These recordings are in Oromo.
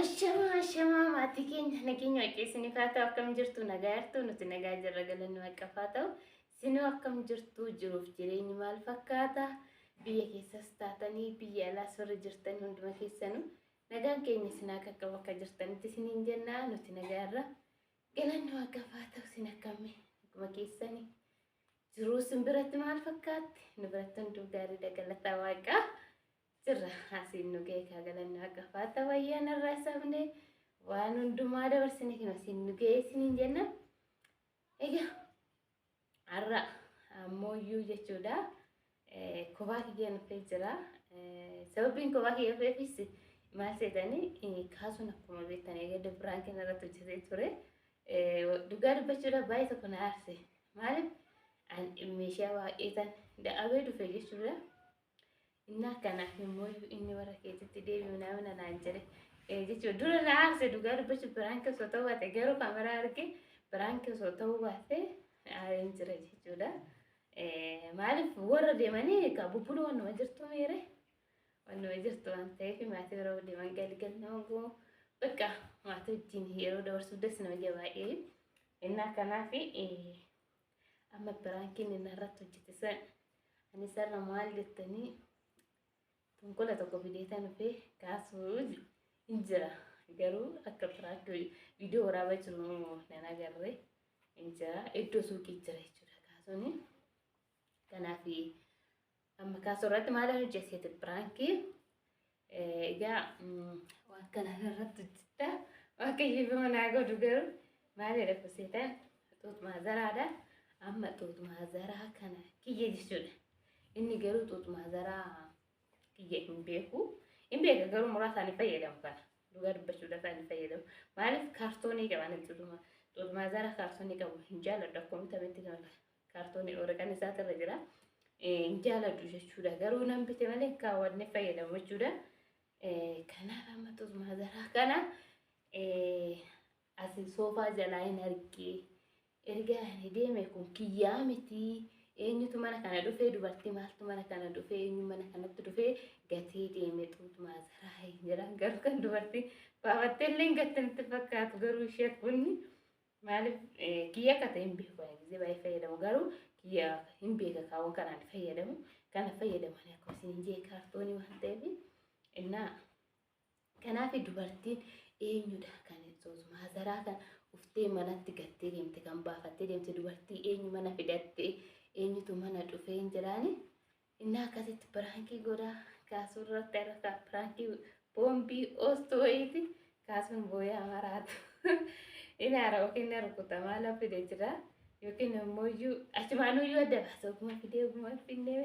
Ashama maatii keenya nageenya waaqessanii faata akkam jirtu nagaa jirtu nuti nagaa jirra galanni waaqeffaa ta'u sinuu akkam jirtu jiruuf jireenyi maal fakkaata biyya keessas taatanii biyya alaas warra jirtan hunduma keessanuu nagaan keenya sinaa akka bakka jirtanitti siniin jennaa nuti nagaa irra galanni waaqeffaa ta'u sin akkamii akkuma keessanii jiruu sin biratti maal fakkaatti nu biratti hunduu gaarii dagalataa waaqaa. Jirra asiin nu ga'e galanni waaqeffaa ta'u ayyaana irraa sabne waan hundumaa dabarsine kan asiin nu ga'e siniin jenna. Egaa har'a ammoo jechuudha kophaa kiyya nufee jira. Sababiin kophaa kiyya nufeefis maal seetanii kaasuun akkuma beektan egaa biraankiin irratti hojjetee ture. Dhugaa dubbachuudha baay'ee tokko na aarse. Maaliif meeshaa baay'eetan da'abee dhufe jechuudha. Inna kanaaf immoo inni warra keessatti deebi'u namni naan jedhe jechuudha dura na aarse dhugaa dubbachuuf biraan keessoo ta'uu baate garuu kameraa arge biraan keessoo ta'uu baate aareen jira jechuudha. Maaliif warra deemanii egaa bubbuluu wannuma jirtu meere wannuma jirtu waan ta'eef maatii biroo deeman galgal nama goo bakka maatii wajjin yeroo dabarsuuf des nama jabaa'ee inna kanaaf amma biraan kenni narratti hojjete san ani sarara maal jettanii Tungkola tokko videetan fe kaasuu injira garuu akka biraatti viidiyoo waraabaa jiru nan agarre injira iddoo suuqii jira jechuudha kaasuuni. Kanaaf amma kaasuu irratti maal hojjete biraankii egaa waan kana irratti hojjeta waan kiyyeeffama naa godhu garuu maal jedha kuseetan xuuxumaa zaraadha amma xuuxumaa zaraa kana kiyye jechuudha inni garuu xuuxumaa zaraa kiyya hin beeku garuu muraasaan fayyadamu kana dhugaa dubbachuudhaaf ani fayyadamu maaliif kaartoonii qaban jechuudha xuuxumaa zara kaartoonii qabu hin jaaladhu akkuma taphatti kaartoonii waraqaan isaati irra jira hin jaaladhu jechuudha garuu nan bite malee kaawwanne fayyadamu jechuudha. Kanaaf amma xuuxumaa zara kana asii soofaa jalaa hin argee erga ani deeme kun kiyyaa miti. Eenyutu mana kana dhufee dubartii maaltu mana kana dhufee eenyu mana kanatti dhufee gatee deeme xuuxumaa zaraa hin jiran garuu kan dubartii baafattee illee gattanitti fakkaatu garuu ishee kunni maaliif kiyya akka ta'e hin beeku gisee baay'ee fayyadamu garuu kiyya hin beeka kaawwan kanaan fayyadamu kana fayyadamanii akkuma isin jee kaartoonii waan ta'eef innaa kanaaf dubartiin eenyudha kan xuuxumaa zaraa kan uftee manatti gattee deemte kan baafattee deemte dubartii eenyu mana fidattee eenyutu mana dhufee hin jiraani inni akkasitti biraankii godhaa kaasuu irratti harka biraankii boombii oostuu wayiiti kaasuun booyaa maraatu inni haara yookiin rukutamaa lafa fidee jira yookiin immoo achumaanuyyuu adda baasa oguma fidee oguma finnee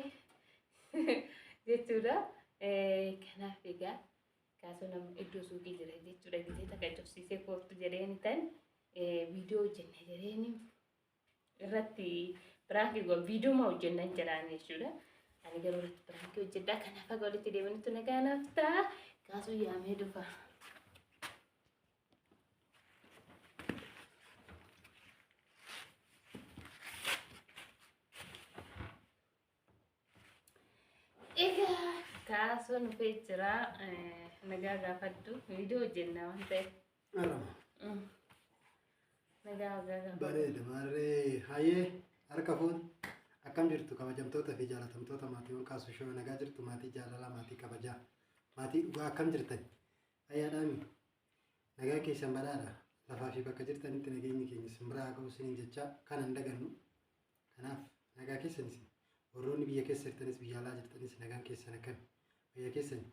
jechuudha. Kanaaf egaa kaasuu nama iddoo suuqii jira jechuudha gisee takka cobsiisee kooftu jedheen tan viidiyoo hojjenne jedheen irratti biraankii goo viidiyoo ma hojjennan jedhaan jechuudha. Ani garuu irratti biraankii hojjedhaa kanaaf akka walitti deemanitti nagaa naaf ta'a kaasuu yaamee dhufa. Egaa kaasuun dhufee jira nagaa gaafadhu viidiyoo hojjennaa waan ta'eef. Nagaa gaafadhu. Bareeda maarree hayyee. Harka fuun akkam jirtu kabajamtoota fi jaalatamtoota maatiiwwan kaasuu shoo nagaa jirtu maatii jaalalaa maatii kabajaa maatii dhugaa akkam jirtan ayyaadhaami nagaa keessan badhaadha lafaa fi bakka jirtanitti nageenyi keenya simbiraa haa qabu siniin jechaa kan hin dagannu kanaaf nagaa keessanis warroonni biyya keessa jirtanis biyya alaa jirtanis nagaan keessan akkam biyya keessan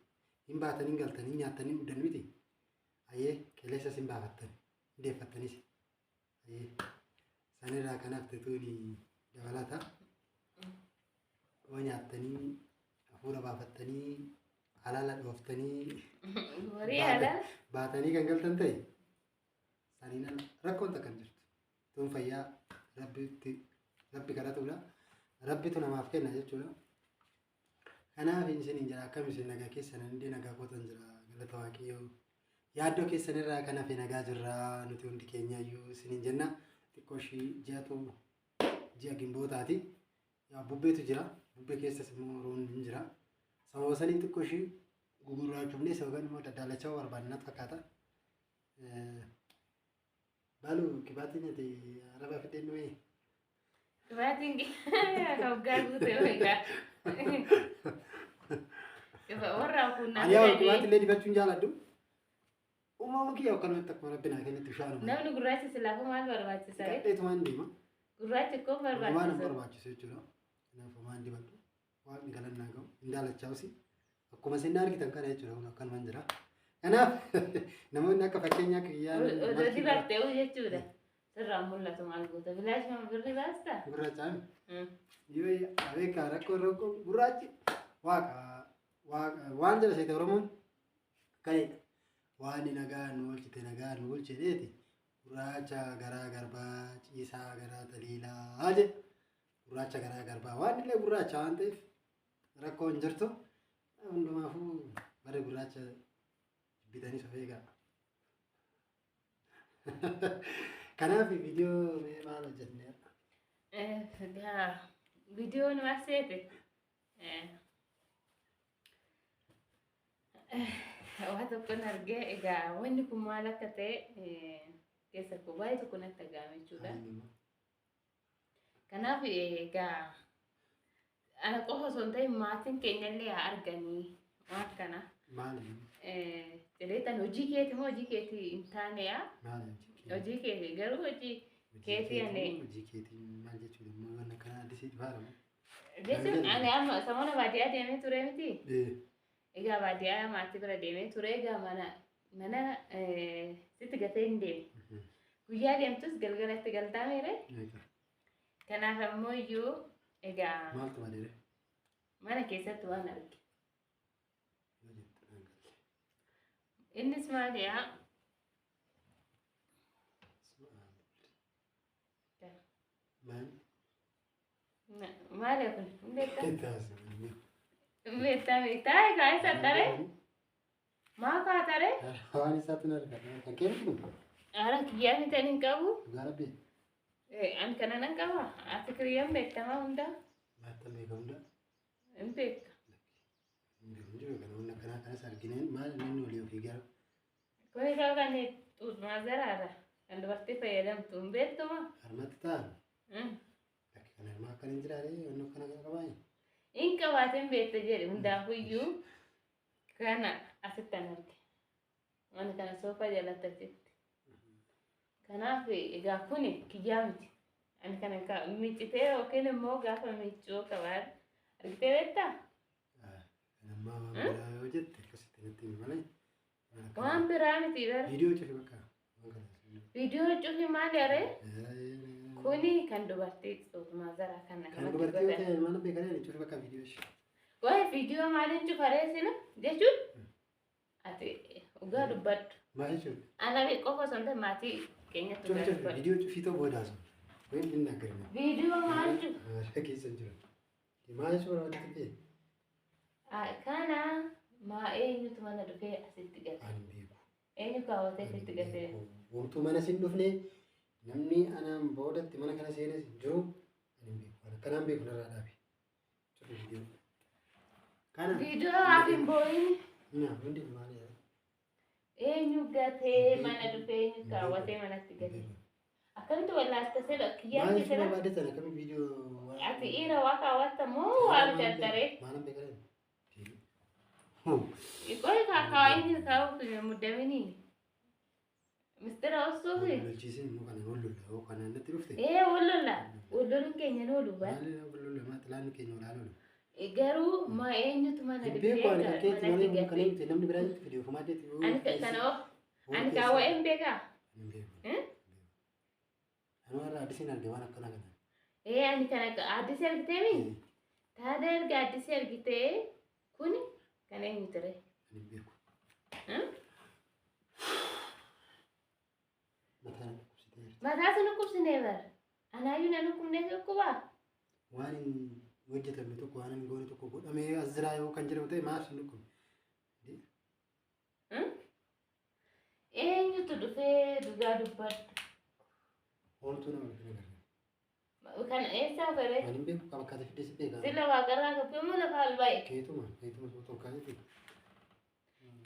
hin baatanii galtanii nyaatanii dhudhan miti ayyee qilleensas hin baafattan hin deeffattanis ayyee sanirraa kanaaf tetuuni dabalata waan nyaattanii hafuura baafattanii halaala dhooftanii baatanii kan galtan ta'e saniin rakkoon takkan jirtu tun fayyaa rabbi kadhatuudha rabbitu namaaf kenna jechuudha. Kanaaf isiniin jira akkam isin nagaa keessan hundee nagaa kootan jira galata waaqayyoo yaaddoo keessanirraa kan hafe nagaa jirra nuti hundi keenyaayyuu isiniin jenna. Xiqqooshii ji'a gimbootaati yaa bubbeetu jira bubbee keessas immoo roon hin jira sababa sanii xiqqooshii gugurraachuufne sababa immoo daddaalachaa barbaadnat fakkaata Balu kibaatiin ati araba fideen nuyi. Kibaatiin hoggaa guute egaa. Warra kunnaa Ani yaa kibaatiin illee dibachuun jaaladhu. Uumama kiyya akkanumatti akkuma rabbinaa kennitti bishaanuma. Namni gurraachi silaafu maal barbaachisa? Gadheetu maan deema. Gurraachi koo barbaachisa. Waan barbaachisu jechuudha. Kanaafuu maan dibadhu. Waaqni galannaa gahu. Hin daalachaa'usi. Akkuma isin argitan kana jechuudha. Akkanumaan jira. Kanaaf namoonni akka fakkeenyaa kiyyaan. Odoo dibattee jechuudha. Sirraan mul'atu maal goota? Bilaashuma birri baastaa? Gurraachaan. Yoo beekaa rakkoo gurraachi waaqa waan jala seete Oromoon kanidha. Waan nagaa nu oolchite nagaa nu oolchiteeti gurraacha garaa garbaa ciisaa garaa taliilaa jedhe gurraacha garaa garbaa waan illee gurraacha waan ta'eef rakkoo hin jirtu hundumaafuu bara gurraacha bitanii of eegaa. Kanaaf viidiyoo maal hojjetne? Viidiyoo nu asseete. Waa tokkoon argee egaa wanni kun maal akka ta'e keessa koo baay'ee tokko natti dhagahame jechuudha. Kanaaf egaa ana qofa osoo hin ta'in maatiin keenyallee haa arganii waan kana. Maali? Jedheetan hojii keetii moo hojii keetii hin taaneyaa? Maali? Hojii keetii garuu hojii keetii ani. Hojii keetii maal jechuudha? Immoo waan kana addisii faalamu. Jechuun ani amma samoona baadiyyaa deemee ture miti. Egaa baadiyyaa maatii bira deemee ture egaa mana sitti gatee hin deeme. Guyyaa deemtus galgalatti galtaa miire. Kanaaf ammoo iyyuu egaa maaltu badeere? mana keessatti waan arge. Innis maaliyaa? Maaliyaa kun? Beektaa egaa isa tare? Maa kaa tare? Waan isaatti na argata. Fakkeenya kun? Ara kiyyaa miti hin qabu. Gaara bee. An kana nan qaba. Ati kiriyyaan beektamaa hunda? Maatta beeka hunda? Hin beekta. Hin jiru kana hunda kanaa kanas argineen maal inni olii ofii gara? Kun egaa kan xuuxumaa zaraadha. Kan dubartii fayyadamtu hin beektumaa? Harmatti ta'a. Bakki kana harmaa akka hin jiraatee wanni akkana kana qabaayi. In qabaateen beekta jedhe hundaafuyyuu kana asitti an arge. Waan kana soofaa jalatti asitti. Kanaaf egaa kuni kiyyaa miti. Ani kana miicitee yookiin immoo gaafa miicuu qabaan argitee beektaa? Nammaa waan biraa yoo jette akkasitti natti himi malee. Waan biraa miti bara. Viidiyoo cufi bakka. Viidiyoo cufi maali aree? Kuni kan dubartii xuuxumaa zaraa kana. Kan dubartii yoo ta'e mana beekanii cufi bakka viidiyoo ishee. Waa'ee viidiyoo maaliin cufaree sina jechuun ati dhugaa dubbadhu. Maal jechuudha? Ana qofa osoo hin ta'in maatii keenyatti dhugaa dubbadhu. Viidiyoo cufii ta'uu boodaasu. Wayin inni akkanuma. Viidiyoo maal cufa? Haala keessa jira. Maal jechuudha wanti ta'e? Kana maa eenyutu mana dhufee asitti gate? Ani beeku. Eenyu kaawwatee asitti gate? Wontuu mana sin dhufne namni anaan boodatti mana kana seenes jiru ani beeku. Kanaan beeku narraa dhaabe. Cufi viidiyoo. Kana. Viidiyoo hafiin boo'ini. Hundi maali? Eenyu gatee mana dhufee eenyu kaawwatee manatti gate? Akkamitti wallaalte sedha kiyyaa Maal keessaa? jechuudha baadde sana akkami viidiyoo? Ati dhiira waa kaawwatta moo waa bitattaree? Maalan beekan? Qori kaawwaa inni kaawwatu muddamini. Mistira osuufi? Lolchiisee immoo kana wallolla yoo kanaan natti dhufte. Wallolla. Walloluun keenya ni oolu bara. Maali wallolla maa xilaanni keenya olaa lolu? Garuu maa eenyutu mana dhufee Beeku ani kan keetti malee manatti kan gate? namni biraa itti fidee ofumaa keetti yoo. Ani kana ani kaawwaa hin beekaa? Hin beeku. Ani warra addisiin arge waan akkana kana. Ani kana addisi argitee mi? Taada erga addisi argitee kuni kan eenyu ture? Ani hin beeku. Mataan dhukkubsitee jirti. Mataa sun dhukkubsinee bara. Anaayyuu na dhukkubnee dhukkubaa? Waan hin hojjetamne tokko waan hin goone tokko godhamee as jiraa yoo kan jedhamu ta'e maaf hin dhukkubne? Eenyutu dhufee dhugaa dubbadhu? Ooltuu nama kana gargaara. Kan eessaa bare? Ani hin beeku qaba akkaataa fiddee si beekaa. Sila waaqarraa kaffee moo lafa albaa'e? Keetuma tokko kaasiti.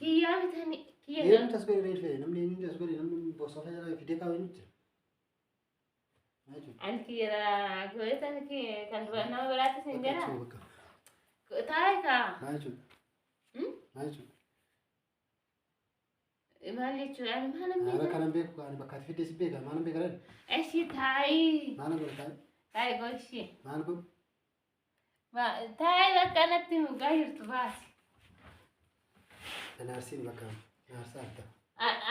Kiyyaa bitanii Eenyu tasgabbii reef namni inni tasgabbii namni bosona jala fidee kaawwanii jira. Anki yera goetan ki kan nama berarti sendiri. Tahu kah? Maju. Maju. Mali cuan mana ni? Ada kanan beku kan bakat fitness beka mana beka kan? Ashi thai. Mana beka kan? Thai goshi. Mana bu? Ma thai bakan nanti mugayir tu bas. Narsin baka. Narsa arta.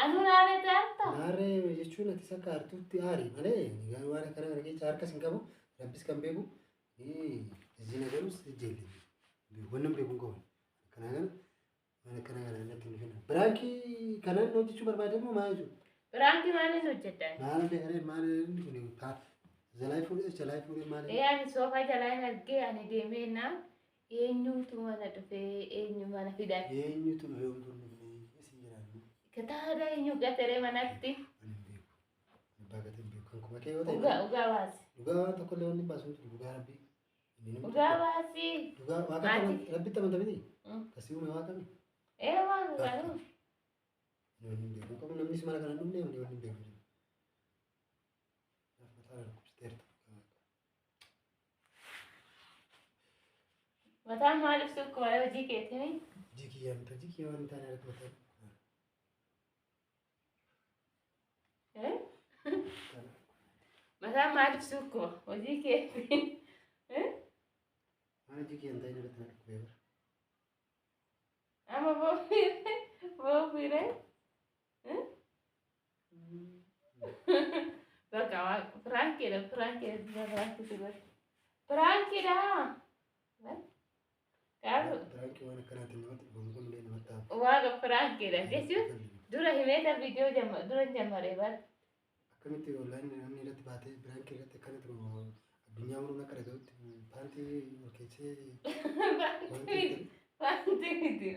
Anu nare tarta. Nare jechuun ati sakka artuutti aari malee nigaan waan akkana argee harka sin qabu rabbis kan beeku zina garus jeeli. Wannan beekun qabu. Kana natti hin finna. Biraanki kanan hojjechuu barbaadamu maal jechuudha? Biraanki maaliin hojjetan? Maal beekaree maal inni kun jalaa fuudhee maal? Ani soofaa jalaa hin argee ani deemee na eenyutu mana dhufee eenyu mana fidan? Eenyutu dhufee wantoonni isin jiraatu? Kitaaba eenyu gataree manatti? Abbaa gatiin beeku kan kuma kee yoo ta'e. Dhugaa baasi. Dhugaa waan tokko illee wanni baasu dhugaa rabbii. Dhugaa baasi. Dhugaa waaqa rabbitti amanta miti? Kasii uume waaqa miti? Waan dhugaa. Namni beeku qabu namni si mana kana dhumne wanni beeku. Mataan maaliif sukku malee hojii keetii? Jikii waan taane argaa mataan. Mataan maaliif sukku hojii keetii? Mana jikii waan taane irratti na dhukkubeera. Ama boofire? Bakka Frankiidha Frankiidha. Biraanki waan akkanaatiin namatti dhufamu kun illee namatti hafa. Waaqa Frankiidha jechuun dura himeeta viidiyoo dura jammaree bara. Akkamitti onlaayinii namni irratti baatee biraanki irratti akkanatti addunyaa muruun akka dhaga'utti paantii keessa paantii miti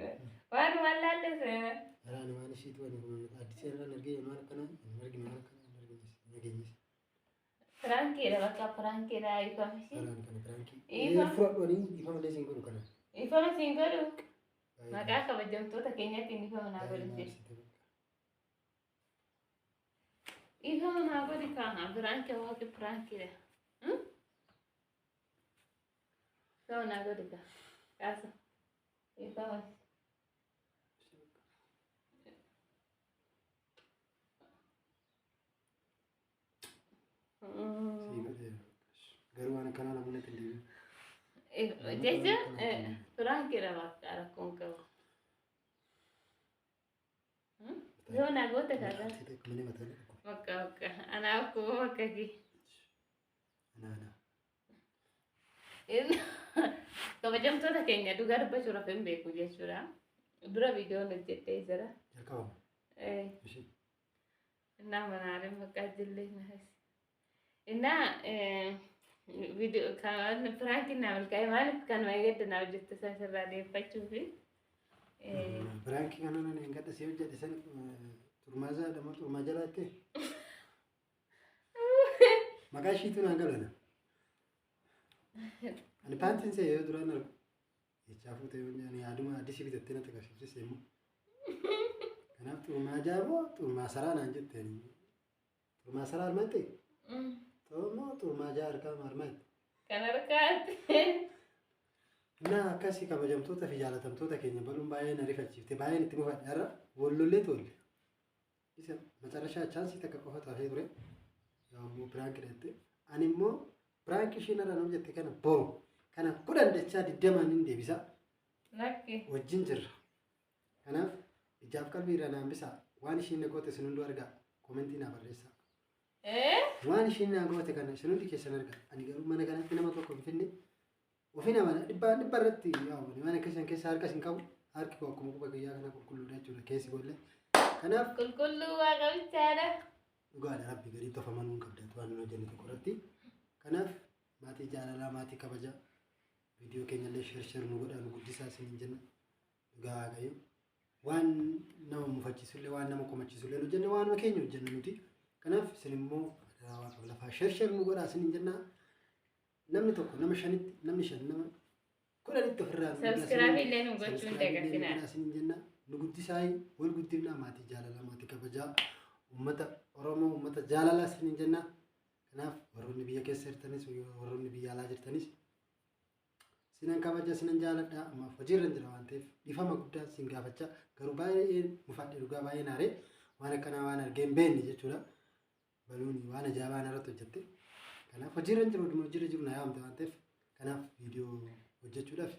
waan wallaalle seena. Araan waan ishiitu addisee irraan argee waan akkana hin argine waan akkana hin argine nageenyis. Frankiidha bakka Frankiidha ifamisi. Araan kana biraanki. Fudhadhanii ifamallee siin godhu kana. Ifama siin godhu maqaa kabajamtoota keenyatti ifama naa godhu. Ifama naa godhi kana biraanki waaqi Frankiidha. Ifama naa godhi kana kaasa ifama. Garuu waan akkanaa namoonni itti deemu. Jechuun Frankiidha bakka rakkoon qabu. Yoo naa goote kaasa. Bakka anaaf kuma bakka kee. Kabajamtoota keenya dhugaa dubbachuudhaaf hin beeku jechuudha. Dura viidiyoon hojjettee jira. Jalqabama. Innaa manaaleen maqaa jillee nahas. Innaa viidiyoo kan Frankiin naa milkaa'e maaliif kanuma eeggadda naa hojjette san sirraa deeffachuufi. Biraanki kana nan hin gadda si hojjette san turmaasaa dhama turmaa jalaatte. Maqaa ishiitu naan galana. Ani paantiin see yoo duraan argu. Jechaafuu ta'ee waan yaaduma addisii bitattee natti agarsiifte immoo. Kanaaf turmaa jaaboo turmaa saraa naan jetteen. Turmaa saraa armatte? Tomo turmaa jaa harkaa marmatte. Kan harkaatti. Innaa akkasii kabajamtoota fi jaalatamtoota keenya baluun baay'ee na rifachiifte baay'een itti mufadhe har'a wallollee tolle. Isa macarashaa chaansii takka qofa taafee ture. Yommuu biraanki dhatte. Ani immoo biraanki ishiin irraa nama jette kana boru. Kana kudhan dachaa 20 hin deebisa. Lakki. Wajjin jirra. Kanaaf ijaaf qalbii irraa naan bisa waan ishiin na goote sin hunduu argaa koomentii naa barreessaa. Waan ishiin na goote kana sin hundi keessan argaa. Ani garuu mana kanatti nama tokko hin finne. Ofii nama dhibba irratti waan akkasiin keessa harka sin qabu harki koo akkuma quba guyyaa kana qulqulluudha jechuudha keessi boollee. Kanaaf qulqulluu waaqa bichaadha. Dhugaadha rabbi gadi tofaman hin qabdatu waan nu hojjenne tokko irratti. Kanaaf maatii jaalalaa maatii kabajaa viidiyoo keenya illee sheer nu godhaa nu guddisaa isin jenna. Dhugaa waaqayyo waan nama mufachiisullee waan nama komachiisullee nu jenne waanuma keenya hojjenna nuti. Kanaaf isin immoo waaqa lafaa sheer nu godhaa isin jenna. Namni tokko nama shanitti namni shan nama kudhanitti ofirraa Subscribe illee nu gochuun dagatinaa. isin jenna. nu guddisaay wal guddifnaa maatii jaalala maatii kabajaa uummata Oromoo uummata jaalala isiniin jenna. Kanaaf warroonni biyya keessa jirtanis warroonni biyya alaa jirtanis sinan kabaja sinan jaaladha. Amma hojiirra jira waan ta'eef dhifama guddaa sin gaafachaa garuu baay'ee mufadhe dhugaa baay'ee naaree waan akkanaa waan argeen beekni jechuudha. Baluuni waan ajaa'ibaa irratti hojjette. Kanaaf hojiirra jiru na yaamte waan ta'eef kanaaf viidiyoo hojjechuudhaaf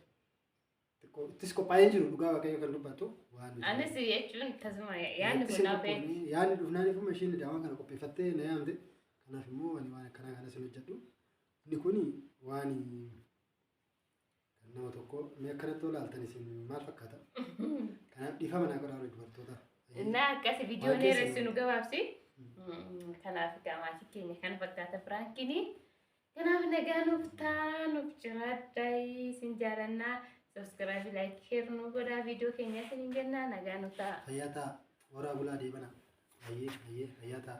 ittis qophaa'ee jiru dhugaa waaqayyo kan dubbatu waan anis jechuun tasuma yaadni bunaa beeku yaadni dhufnaaniif mashiinni daawwan kana qopheeffattee na yaamte. Kanaaf immoo waan akkanaa kana sin hojjedhu. Inni kun waan nama tokko mee akkanatti olaaltan isin maal fakkaata? Kanaaf dhiifama naa godhaa dubartoota. Naa akkas viidiyoo dheeressi nu gabaabsi. Kanaaf maatii keenya kana fakkaata firaankiini. Kanaaf nagaa nuuf ta'a nuuf jiraadhaa isin jaalannaa. Subscribe like share nu godhaa viidiyoo keenya isin jennaa nagaa nuuf ta'a. Fayyaa ta'a. Horaa bulaa deebana. Hayyee hayyaa ta'a.